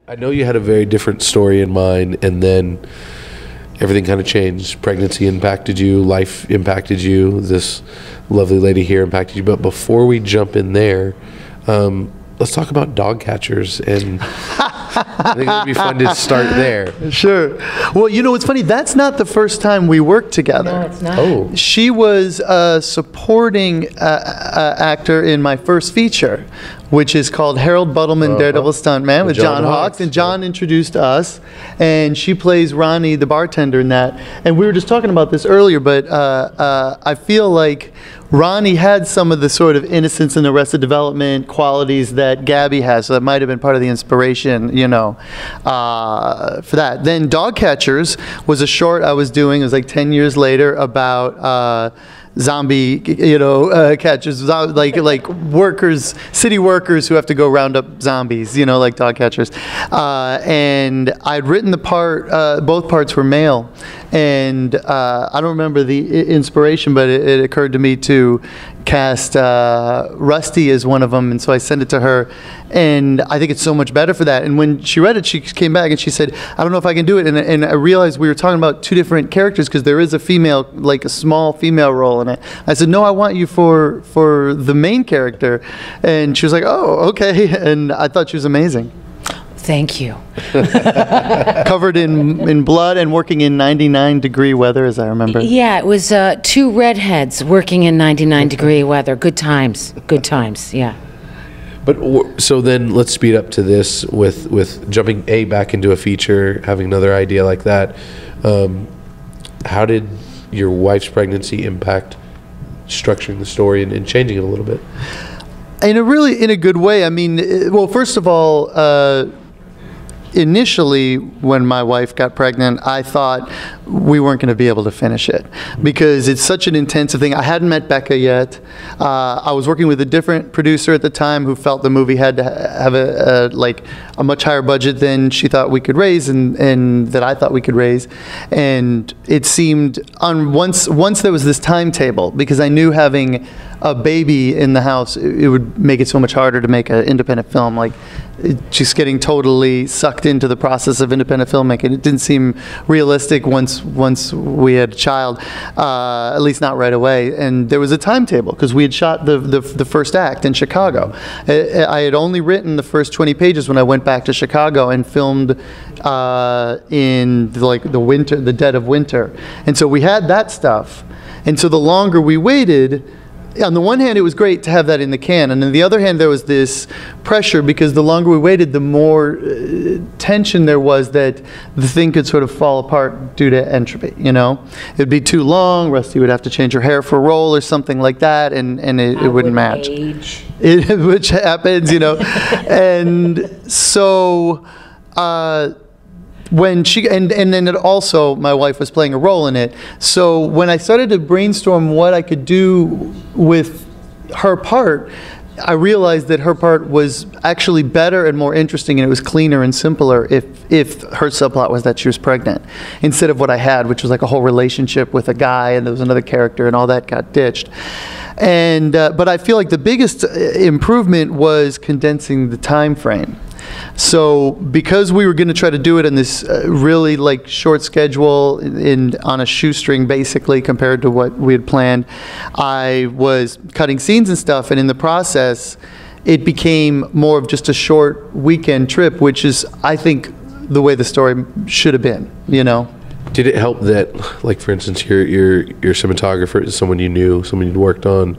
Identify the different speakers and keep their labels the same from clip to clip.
Speaker 1: I know you had a very different story in mind, and then everything kind of changed. Pregnancy impacted you, life impacted you, this lovely lady here impacted you. But before we jump in there, let's talk about dog catchers. And I think it'd be fun to start there.
Speaker 2: Sure. Well, you know, it's funny. That's not the first time we worked together.
Speaker 3: No, it's not.
Speaker 1: Oh.
Speaker 2: She was a supporting actor in my first feature, which is called Harold Buttleman, Daredevil Stuntman, with John Hawkes. And John introduced us, and she plays Ronnie, the bartender, in that. And we were just talking about this earlier, but I feel like Ronnie had some of the sort of innocence and Arrested Development qualities that Gabby has, so that might have been part of the inspiration, you know, for that. Then Dog Catchers was a short I was doing, it was like 10 years later, about zombie, you know, catchers, like workers, city workers who have to go round up zombies, you know, like dog catchers. And I'd written the part, both parts were male. And I don't remember the inspiration, but it occurred to me to cast Rusty as one of them, and so I sent it to her, and I think it's so much better for that. And when she read it, she came back and she said, I don't know if I can do it. And I realized we were talking about two different characters, because there is a female, like a small female role in it. I said, no, I want you for the main character. And she was like, oh, okay. And I thought she was amazing.
Speaker 3: Thank you.
Speaker 2: Covered in blood and working in 99-degree weather, as I remember.
Speaker 3: Yeah, it was two redheads working in 99-degree weather. Good times, yeah.
Speaker 1: But so then let's speed up to this with jumping back into a feature, having another idea like that. How did your wife's pregnancy impact structuring the story and changing it a little bit?
Speaker 2: In a good way. I mean, well, first of all, initially, when my wife got pregnant, I thought we weren't going to be able to finish it, because it's such an intensive thing. I hadn't met Becca yet. I was working with a different producer at the time who felt the movie had to have a much higher budget than she thought we could raise, and that I thought we could raise. And it seemed, once there was this timetable, because I knew having a baby in the house, it would make it so much harder to make an independent film. Like, just getting totally sucked into the process of independent filmmaking. It didn't seem realistic once we had a child, at least not right away. And there was a timetable, because we had shot the first act in Chicago. I had only written the first 20 pages when I went back to Chicago and filmed in the dead of winter. And so we had that stuff. And so the longer we waited, on the one hand, it was great to have that in the can, and on the other hand, there was this pressure, because the longer we waited, the more tension there was that the thing could sort of fall apart due to entropy, you know? It'd be too long, Rusty would have to change her hair for a role or something like that, and it wouldn't match. Which happens, you know? And so, when she, and then it also, my wife was playing a role in it. So when I started to brainstorm what I could do with her part, I realized that her part was actually better and more interesting, and it was cleaner and simpler if her subplot was that she was pregnant, instead of what I had, which was like a whole relationship with a guy, and there was another character, and all that got ditched. And but I feel like the biggest improvement was condensing the time frame. So because we were going to try to do it in this really like short schedule on a shoestring basically compared to what we had planned, I was cutting scenes and stuff, and in the process it became more of just a short weekend trip, which is, I think, the way the story should have been, you know.
Speaker 1: Did it help that, like, for instance, your cinematographer is someone you knew, someone you'd worked on,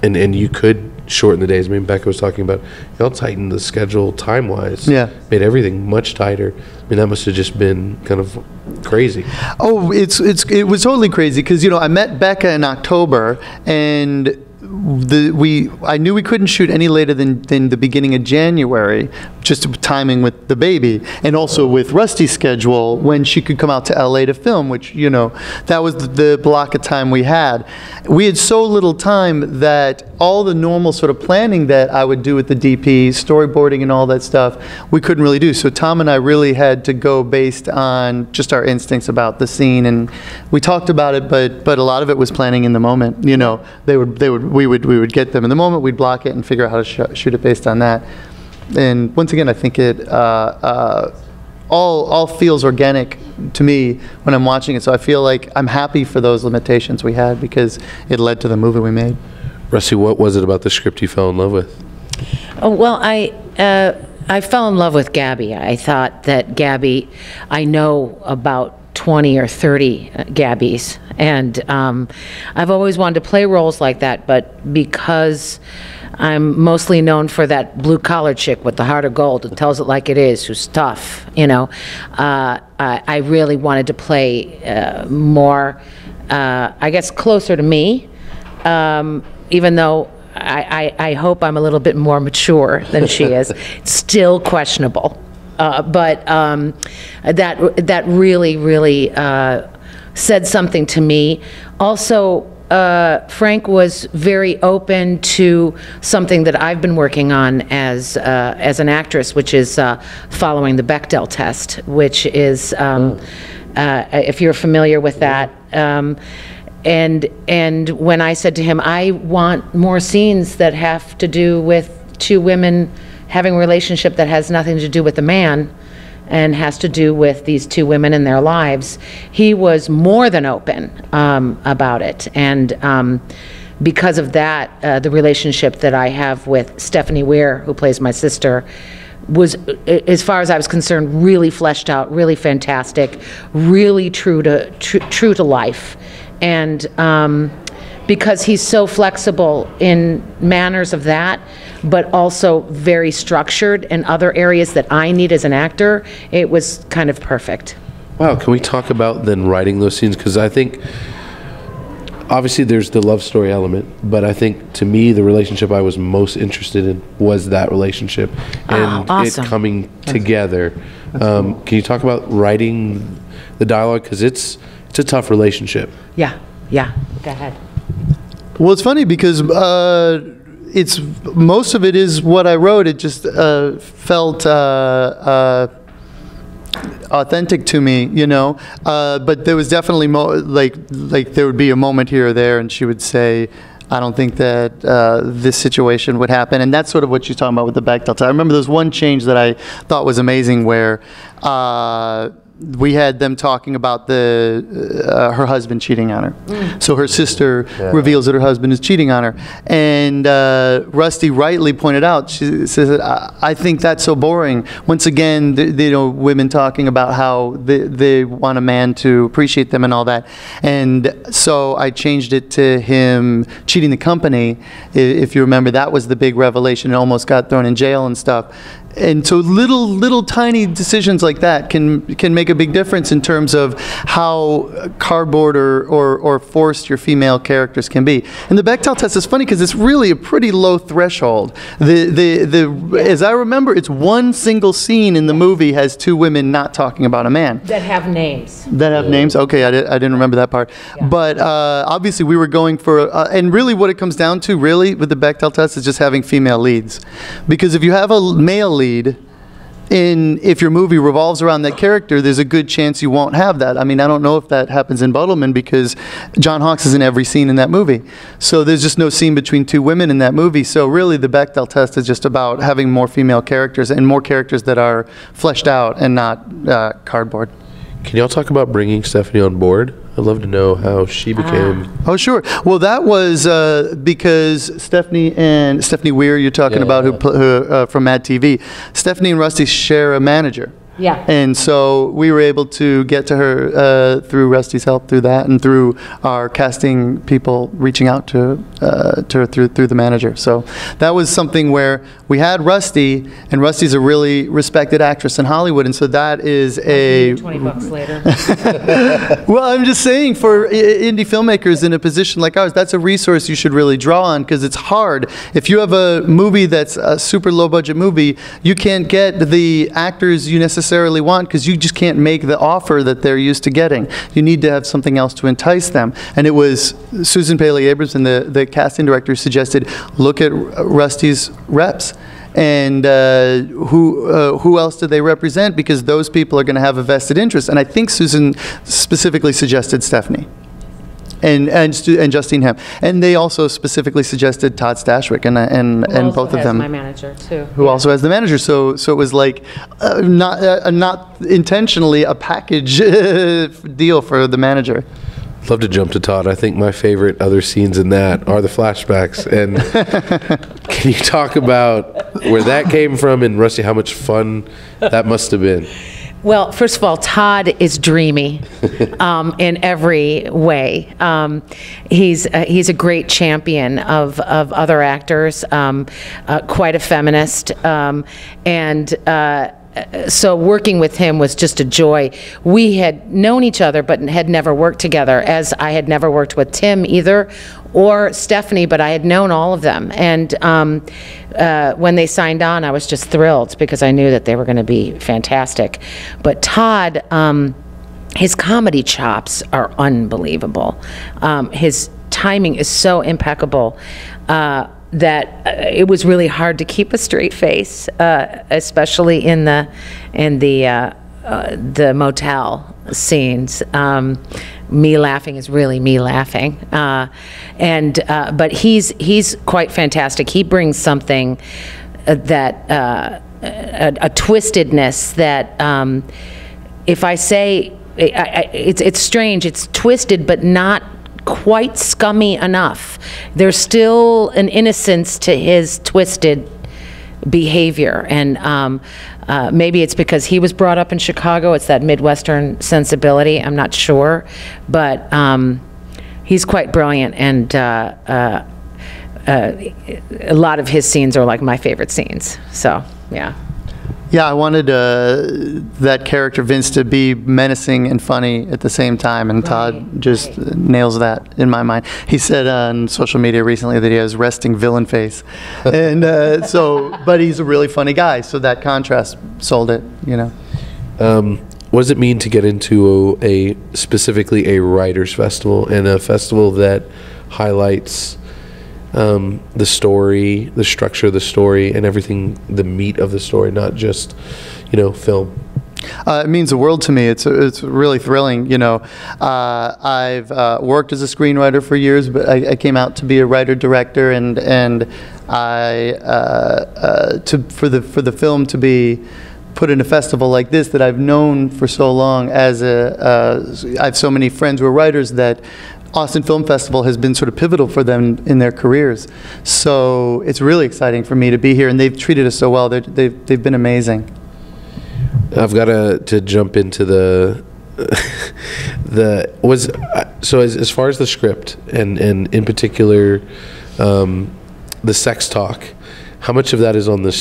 Speaker 1: and you could shorten the days? I mean, Becca was talking about y'all tightened the schedule time-wise. Yeah. Made everything much tighter. I mean, that must have just been kind of crazy.
Speaker 2: Oh, it was totally crazy, because, you know, I met Becca in October, and I knew we couldn't shoot any later than the beginning of January, just timing with the baby, and also with Rusty's schedule when she could come out to LA to film, which, you know, that was the block of time we had. We had so little time that all the normal sort of planning that I would do with the DP, storyboarding and all that stuff, we couldn't really do. So Tom and I really had to go based on just our instincts about the scene, and we talked about it, but a lot of it was planning in the moment. You know, we would get them in the moment, we'd block it and figure out how to shoot it based on that. And once again, I think it all feels organic to me when I'm watching it. So I feel like I'm happy for those limitations we had because it led to the movie we made.
Speaker 1: Rusty, what was it about the script you fell in love with?
Speaker 3: Oh, well, I fell in love with Gabby. I thought that Gabby, I know about 20 or 30 Gabbies, and I've always wanted to play roles like that, but because I'm mostly known for that blue-collar chick with the heart of gold who tells it like it is, who's tough, you know, I really wanted to play more, I guess, closer to me, even though I hope I'm a little bit more mature than she is. It's still questionable. But that really said something to me. Also, Frank was very open to something that I've been working on as an actress, which is following the Bechdel test, which is, if you're familiar with that. And when I said to him, I want more scenes that have to do with two women having a relationship that has nothing to do with the man and has to do with these two women in their lives, he was more than open about it. And because of that, the relationship that I have with Stephanie Weir, who plays my sister, was, as far as I was concerned, really fleshed out, really fantastic, really true to life. And because he's so flexible in manners of that, but also very structured in other areas that I need as an actor, it was kind of perfect.
Speaker 1: Wow, can we talk about then writing those scenes? Because I think, obviously there's the love story element, but I think to me the relationship I was most interested in was that relationship and
Speaker 3: awesome.
Speaker 1: it coming together. Can you talk about writing the dialogue? Because it's a tough relationship.
Speaker 3: Yeah, go ahead.
Speaker 2: Well, it's funny because it's most of it is what I wrote. It just felt authentic to me, you know. But there was definitely like there would be a moment here or there, and she would say, "I don't think that this situation would happen," and that's sort of what she's talking about with the Bechdel test. I remember there was one change that I thought was amazing where. We had them talking about her husband cheating on her. So her sister reveals that her husband is cheating on her. And Rusty rightly pointed out, she says, I think that's so boring. Once again, you know, women talking about how they want a man to appreciate them and all that. And so I changed it to him cheating the company. If you remember, that was the big revelation. It almost got thrown in jail and stuff. And so little tiny decisions like that can make a big difference in terms of how cardboard or forced your female characters can be. And the Bechdel test is funny because it's really a pretty low threshold. As I remember, it's one single scene in the movie has two women not talking about a man.
Speaker 3: That have names.
Speaker 2: That have names? Okay, I didn't remember that part. Yeah. But obviously we were going for, and really what it comes down to really with the Bechdel test is just having female leads. Because if you have a male lead, if your movie revolves around that character, there's a good chance you won't have that. I mean, I don't know if that happens in Buttleman because John Hawkes is in every scene in that movie. So there's just no scene between two women in that movie. So really the Bechdel test is just about having more female characters and more characters that are fleshed out and not cardboard.
Speaker 1: Can y'all talk about bringing Stephanie on board? I'd love to know how she became.
Speaker 2: Oh, sure. Well, that was because Stephanie Weir, you're talking about, who from Mad TV. Stephanie and Rusty share a manager.
Speaker 3: Yeah.
Speaker 2: And so we were able to get to her through Rusty's help through that and through our casting people reaching out to her through the manager. So that was something where we had Rusty, and Rusty's a really respected actress in Hollywood, and so that is a...
Speaker 3: $20 later.
Speaker 2: Well, I'm just saying for indie filmmakers in a position like ours, that's a resource you should really draw on because it's hard. If you have a movie that's a super low budget movie, you can't get the actors you necessarily want because you just can't make the offer that they're used to getting. You need to have something else to entice them. And it was Susan Paley Abramson, the casting director, suggested look at Rusty's reps and who else do they represent, because those people are going to have a vested interest. And I think Susan specifically suggested Stephanie. and Justine Hem. And they also specifically suggested Todd Stashwick and both of them.
Speaker 3: My manager too.
Speaker 2: Who also has the manager. So it was like not intentionally a package deal for the manager.
Speaker 1: Love to jump to Todd. I think my favorite other scenes in that are the flashbacks. And can you talk about where that came from, and Rusty, how much fun that must have been?
Speaker 3: Well, first of all, Todd is dreamy in every way. He's a great champion of other actors, quite a feminist, and so working with him was just a joy. We had known each other but had never worked together, as I had never worked with Tim either, or Stephanie, but I had known all of them. And when they signed on, I was just thrilled because I knew that they were going to be fantastic. But Todd, his comedy chops are unbelievable. His timing is so impeccable that it was really hard to keep a straight face, especially in the motel scenes. Me laughing is really me laughing, but he's quite fantastic. He brings something that a twistedness that if I say it's strange, it's twisted but not quite scummy enough. There's still an innocence to his twisted behavior, and maybe it's because he was brought up in Chicago. It's that Midwestern sensibility. I'm not sure, but he's quite brilliant, and a lot of his scenes are like my favorite scenes. So yeah.
Speaker 2: Yeah, I wanted that character, Vince, to be menacing and funny at the same time, and Todd just nails that in my mind. He said on social media recently that he has resting villain face, and but he's a really funny guy, so that contrast sold it, you know.
Speaker 1: What does it mean to get into specifically a writers' festival, and a festival that highlights the story, the structure of the story, and everything, the meat of the story, not just, film?
Speaker 2: It means the world to me. It's really thrilling. I've worked as a screenwriter for years, but I came out to be a writer-director, and for the film to be put in a festival like this that I've known for so long, I have so many friends who are writers that Austin Film Festival has been sort of pivotal for them in their careers. So it's really exciting for me to be here, and they've treated us so well. They've been amazing.
Speaker 1: I've got to jump into so as far as the script and in particular the sex talk, how much of that is on the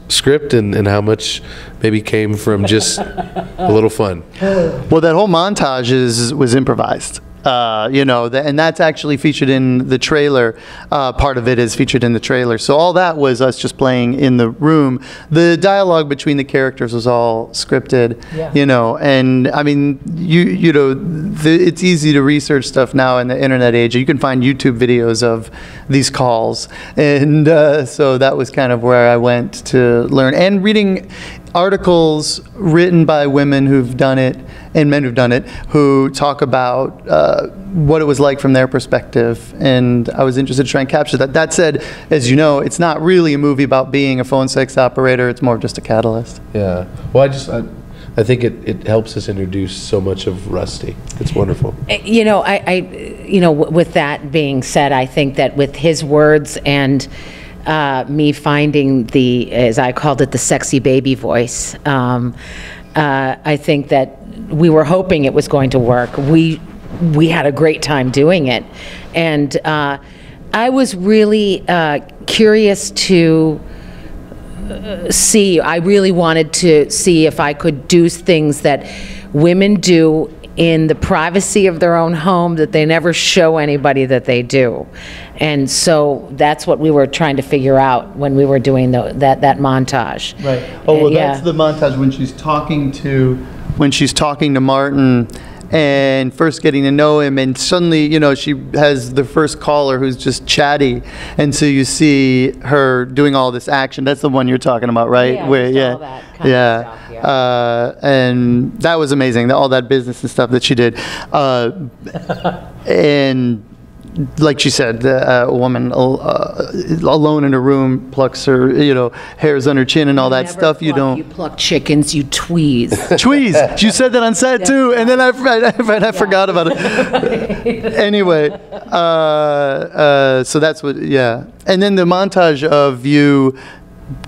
Speaker 1: script, and how much maybe came from just a little fun?
Speaker 2: Well, that whole montage was improvised. And that's actually featured in the trailer. Part of it is featured in the trailer. So all that was us just playing in the room. The dialogue between the characters was all scripted, and I mean, it's easy to research stuff now in the internet age. You can find YouTube videos of these calls. And so that was kind of where I went to learn, and reading articles written by women who've done it and men who've done it, who talk about what it was like from their perspective, and I was interested to try and capture that. That said, as you know, it's not really a movie about being a phone sex operator. It's more of just a catalyst.
Speaker 1: Yeah. Well, I think it helps us introduce so much of Rusty. It's wonderful.
Speaker 3: With that being said, I think that with his words and me finding as I called it, the sexy baby voice, I think that we were hoping it was going to work. We had a great time doing it, and I was really curious to see. I really wanted to see if I could do things that women do in the privacy of their own home that they never show anybody that they do. And so that's what we were trying to figure out when we were doing that montage.
Speaker 2: Right. Oh, well, that's the montage when she's talking to Martin and first getting to know him, and suddenly, you know, she has the first caller who's just chatty, and so you see her doing all this action. That's the one you're talking about, right?
Speaker 3: Yeah,
Speaker 2: Where,
Speaker 3: just all that kind of stuff,
Speaker 2: and that was amazing, all that business and stuff that she did. And like she said, a woman alone in a room plucks her, you know, hairs on her chin and all that stuff. You don't.
Speaker 3: You pluck chickens, you tweeze.
Speaker 2: Tweeze. You said that on set too, and then I forgot about it. Anyway, so that's what. Yeah, and then the montage of you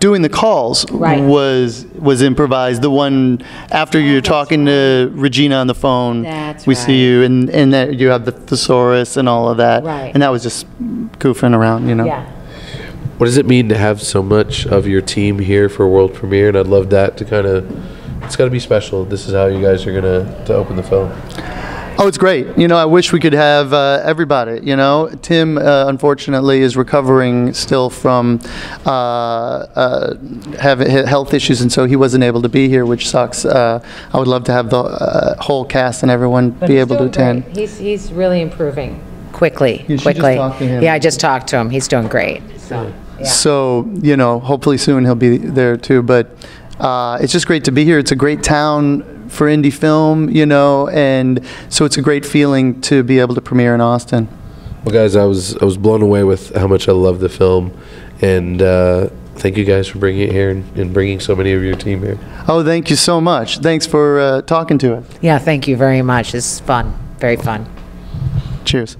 Speaker 2: doing the calls was improvised. The one after you're talking to Regina on the phone, we see you, and that you have the thesaurus and all of that, and that was just goofing around, you know.
Speaker 3: Yeah.
Speaker 1: What does it mean to have so much of your team here for world premiere? And I'd love that to kind of, it's got to be special. This is how you guys are gonna to open the film.
Speaker 2: Oh, it's great. You know, I wish we could have everybody, you know. Tim, unfortunately, is recovering still from having health issues, and so he wasn't able to be here, which sucks. I would love to have the whole cast and everyone be able to attend.
Speaker 3: He's really improving quickly.
Speaker 2: You should just talk to him.
Speaker 3: Yeah, I just talked to him. He's doing great. So,
Speaker 2: So, you know, hopefully soon he'll be there too. But it's just great to be here. It's a great town for indie film, you know, and so it's a great feeling to be able to premiere in Austin.
Speaker 1: Well, guys, I was blown away with how much I love the film, and thank you guys for bringing it here and bringing so many of your team here.
Speaker 2: Oh, thank you so much. Thanks for talking to us.
Speaker 3: yeah, thank you very much. This is fun. Very fun.
Speaker 2: Cheers.